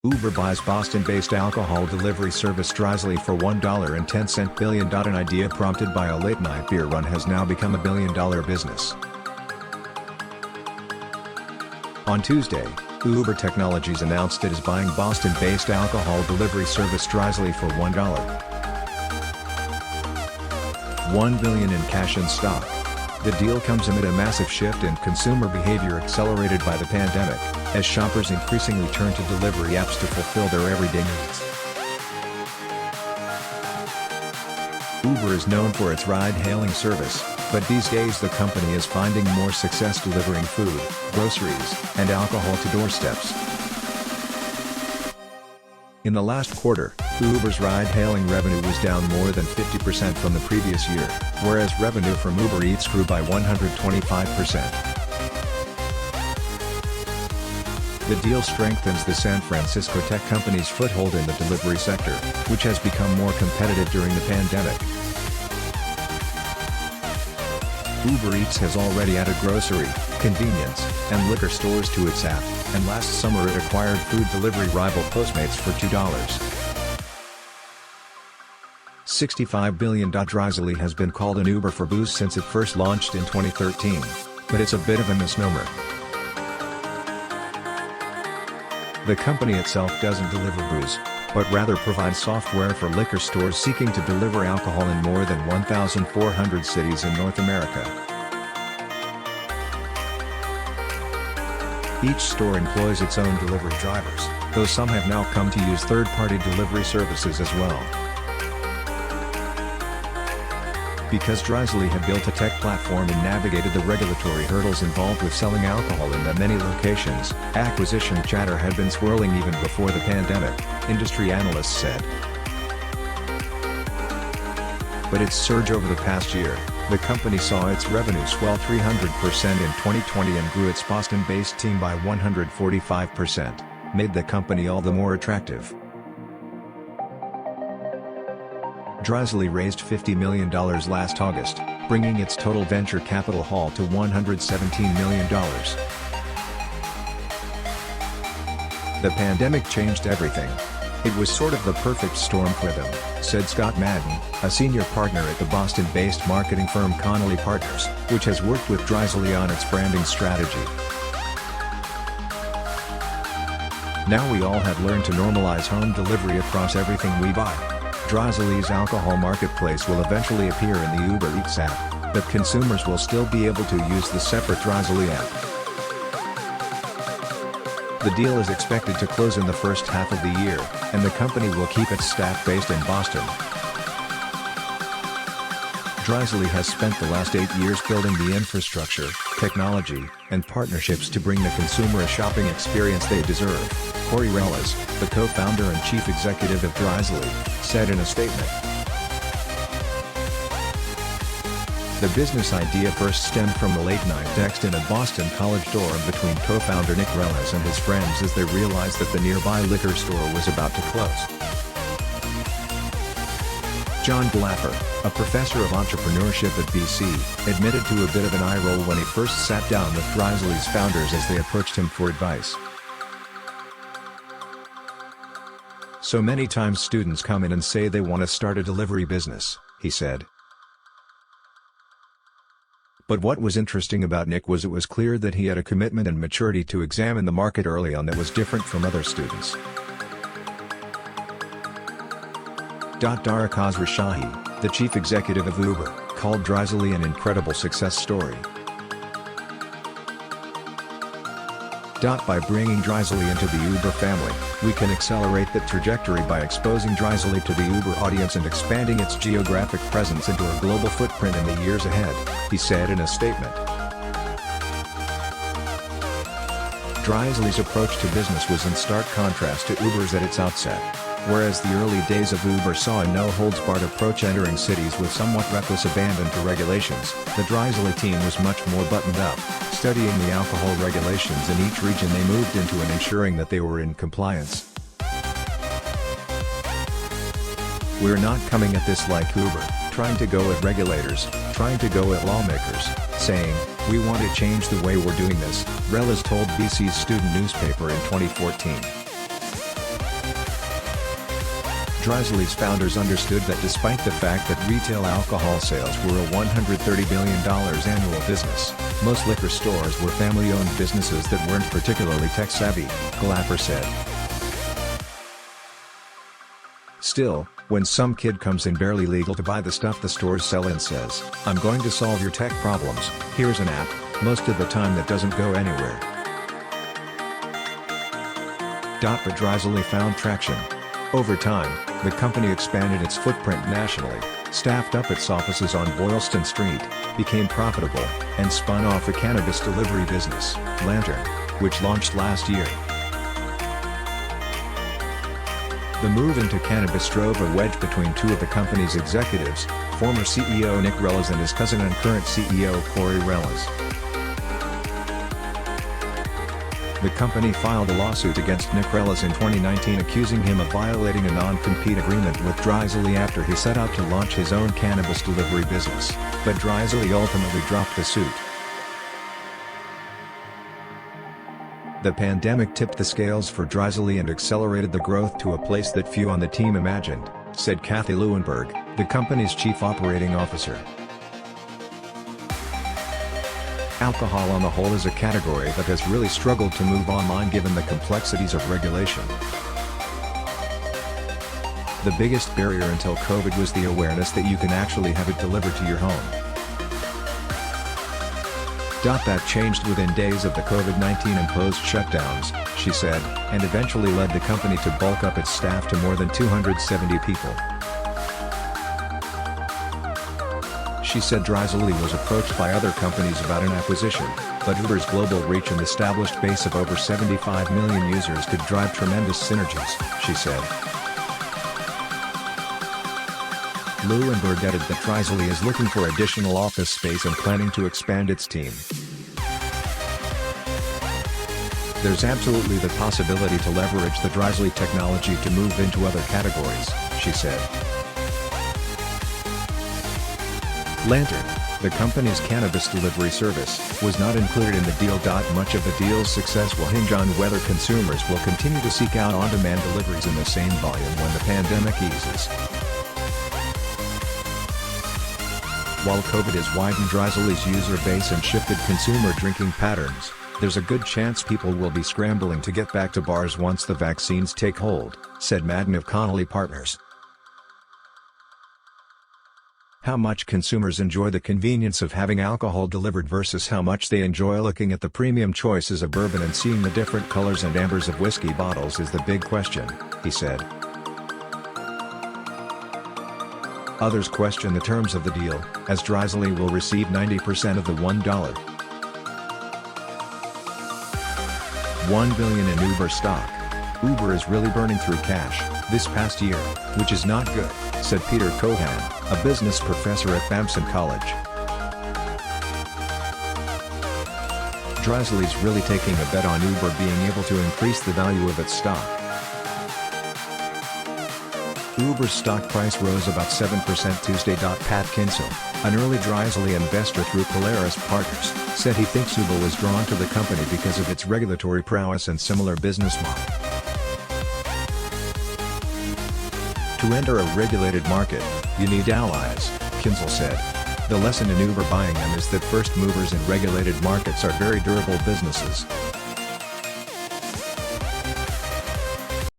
Uber buys Boston-based alcohol delivery service Drizly for $1.10 billion. An idea prompted by a late-night beer run has now become a billion-dollar business. On Tuesday, Uber Technologies announced it is buying Boston-based alcohol delivery service Drizly for $1 billion in cash and stock. The deal comes amid a massive shift in consumer behavior accelerated by the pandemic, as shoppers increasingly turn to delivery apps to fulfill their everyday needs. Uber is known for its ride-hailing service, but these days the company is finding more success delivering food, groceries, and alcohol to doorsteps. In the last quarter, Uber's ride-hailing revenue was down more than 50% from the previous year, whereas revenue from Uber Eats grew by 125%. The deal strengthens the San Francisco tech company's foothold in the delivery sector, which has become more competitive during the pandemic. Uber Eats has already added grocery, convenience, and liquor stores to its app, and last summer it acquired food delivery rival Postmates for $65 billion. Drizly has been called an Uber for booze since it first launched in 2013, but it's a bit of a misnomer. The company itself doesn't deliver booze, but rather provides software for liquor stores seeking to deliver alcohol in more than 1,400 cities in North America. Each store employs its own delivery drivers, though some have now come to use third-party delivery services as well. Because Drizly had built a tech platform and navigated the regulatory hurdles involved with selling alcohol in that many locations, acquisition chatter had been swirling even before the pandemic, industry analysts said. But its surge over the past year, the company saw its revenue swell 300% in 2020 and grew its Boston-based team by 145%, made the company all the more attractive. Drizly raised $50 million last August, bringing its total venture capital haul to $117 million. The pandemic changed everything. It was sort of the perfect storm for them, said Scott Madden, a senior partner at the Boston-based marketing firm Connolly Partners, which has worked with Drizly on its branding strategy. Now we all have learned to normalize home delivery across everything we buy. Drizly's alcohol marketplace will eventually appear in the Uber Eats app, but consumers will still be able to use the separate Drizly app. The deal is expected to close in the first half of the year, and the company will keep its staff based in Boston. Drizly has spent the last 8 years building the infrastructure, technology, and partnerships to bring the consumer a shopping experience they deserve, Corey Reles, the co-founder and chief executive of Drizly, said in a statement. The business idea first stemmed from a late-night text in a Boston college dorm between co-founder Nick Reles and his friends as they realized that the nearby liquor store was about to close. John Blaffer, a professor of entrepreneurship at BC, admitted to a bit of an eye roll when he first sat down with Drizly's founders as they approached him for advice. So many times students come in and say they want to start a delivery business, he said. But what was interesting about Nick was it was clear that he had a commitment and maturity to examine the market early on that was different from other students. Dara Khosrowshahi, the chief executive of Uber, called Drizly an incredible success story. By bringing Drizly into the Uber family, we can accelerate that trajectory by exposing Drizly to the Uber audience and expanding its geographic presence into a global footprint in the years ahead, he said in a statement. Drizly's approach to business was in stark contrast to Uber's at its outset. Whereas the early days of Uber saw a no-holds-barred approach entering cities with somewhat reckless abandon to regulations, the Drizly team was much more buttoned up, studying the alcohol regulations in each region they moved into and ensuring that they were in compliance. We're not coming at this like Uber, trying to go at regulators, trying to go at lawmakers, saying, we want to change the way we're doing this, Reles told BC's student newspaper in 2014. Drizly's founders understood that despite the fact that retail alcohol sales were a $130 billion annual business, most liquor stores were family-owned businesses that weren't particularly tech-savvy, Glapper said. Still, when some kid comes in barely legal to buy the stuff the stores sell and says, "I'm going to solve your tech problems, here's an app," most of the time that doesn't go anywhere. But Drizly found traction. Over time, the company expanded its footprint nationally, staffed up its offices on Boylston Street, became profitable, and spun off a cannabis delivery business, Lantern, which launched last year. The move into cannabis drove a wedge between two of the company's executives, former CEO Nick Relas and his cousin and current CEO Corey Relas. The company filed a lawsuit against Nick Relas in 2019 accusing him of violating a non-compete agreement with Drizly after he set out to launch his own cannabis delivery business, but Drizly ultimately dropped the suit. The pandemic tipped the scales for Drizly and accelerated the growth to a place that few on the team imagined, said Kathy Leuenberg, the company's chief operating officer. Alcohol on the whole is a category that has really struggled to move online given the complexities of regulation. The biggest barrier until COVID was the awareness that you can actually have it delivered to your home. That changed within days of the COVID-19 imposed shutdowns, she said, and eventually led the company to bulk up its staff to more than 270 people. She said Drizly was approached by other companies about an acquisition, but Uber's global reach and established base of over 75 million users could drive tremendous synergies, she said. Leuenberg added that Drizly is looking for additional office space and planning to expand its team. There's absolutely the possibility to leverage the Drizly technology to move into other categories, she said. Lantern, the company's cannabis delivery service, was not included in the deal. Much of the deal's success will hinge on whether consumers will continue to seek out on-demand deliveries in the same volume when the pandemic eases. While COVID has widened Drizly's user base and shifted consumer drinking patterns, there's a good chance people will be scrambling to get back to bars once the vaccines take hold, said Madden of Connolly Partners. How much consumers enjoy the convenience of having alcohol delivered versus how much they enjoy looking at the premium choices of bourbon and seeing the different colors and ambers of whiskey bottles is the big question, he said. Others question the terms of the deal, as Drizly will receive 90% of the $1 billion in Uber stock. Uber is really burning through cash this past year, which is not good, said Peter Cohan, a business professor at Babson College. Drizly's really taking a bet on Uber being able to increase the value of its stock. Uber's stock price rose about 7% Tuesday. Pat Kinsel, an early Drizly investor through Polaris Partners, said he thinks Uber was drawn to the company because of its regulatory prowess and similar business model. To enter a regulated market, you need allies, Kinsel said. The lesson in Uber buying them is that first movers in regulated markets are very durable businesses.